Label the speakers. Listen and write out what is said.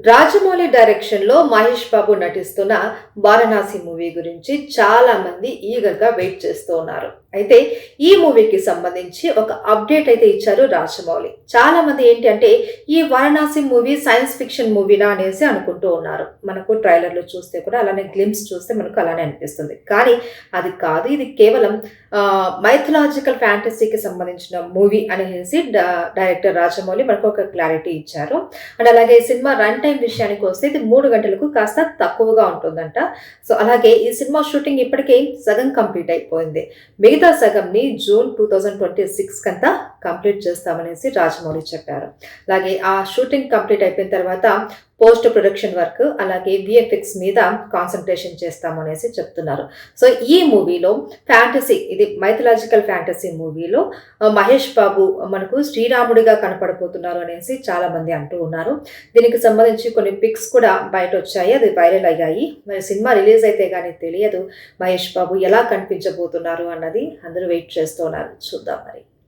Speaker 1: రాజమౌళి డైరెక్షన్‌లో మహేష్ బాబు నటిస్తున్న 'వారణాసి' మూవీ గురించి చాలా మంది ఈగర్‌గా వెయిట్ చేస్తూ ఉన్నారు. అయితే ఈ మూవీకి సంబంధించి ఒక అప్డేట్ అయితే ఇచ్చారు రాజమౌళి. చాలా మంది ఏంటి అంటే ఈ 'వారణాసి' మూవీ సైన్స్ ఫిక్షన్ మూవీనా అనేసి అనుకుంటూ ఉన్నారు. మనకు ట్రైలర్‌లో చూస్తే కూడా అలానే గ్లింప్స్ చూస్తే మనకు అలానే అనిపిస్తుంది. కానీ అది కాదు. ఇది కేవలం మైథలాజికల్ ఫ్యాంటసీకి సంబంధించిన మూవీ అనేసి డైరెక్టర్ రాజమౌళి మనకు ఒక క్లారిటీ ఇచ్చారు. అండ్ అలాగే ఈ సినిమా రన్ టైమ్ విషయానికి వస్తే ఇది 3 గంటలకు కాస్త తక్కువగా ఉంటుందంట. సో, అలాగే ఈ సినిమా షూటింగ్ ఇప్పటికే సగం కంప్లీట్ అయిపోయింది. మిగతా సగంని జూన్ 2026 కంతా కంప్లీట్ చేస్తామనేసి రాజమౌళి చెప్పారు. అలాగే ఆ షూటింగ్ కంప్లీట్ అయిపోయిన తర్వాత పోస్ట్ ప్రొడక్షన్ వర్క్ అలాగే వీఎఫ్ఎక్స్ మీద కాన్సంట్రేషన్ చేస్తామనేసి చెప్తున్నారు. సో, ఈ మూవీలో ఫ్యాంటసీ ఇది మైథలాజికల్ ఫ్యాంటసీ మూవీలో మహేష్ బాబు మనకు శ్రీరాముడిగా కనపడబోతున్నారు అనేసి చాలా మంది అంటూ ఉన్నారు. దీనికి సంబంధించి కొన్ని పిక్స్ కూడా బయటొచ్చాయి. అది వైరల్ అయ్యాయి. మరి సినిమా రిలీజ్ అయితే గాని తెలియదు. మహేష్ బాబు ఎలా కనిపించబోతున్నారు అన్నది అందరూ వెయిట్ చేస్తూ ఉన్నారు. చూద్దాం మరి.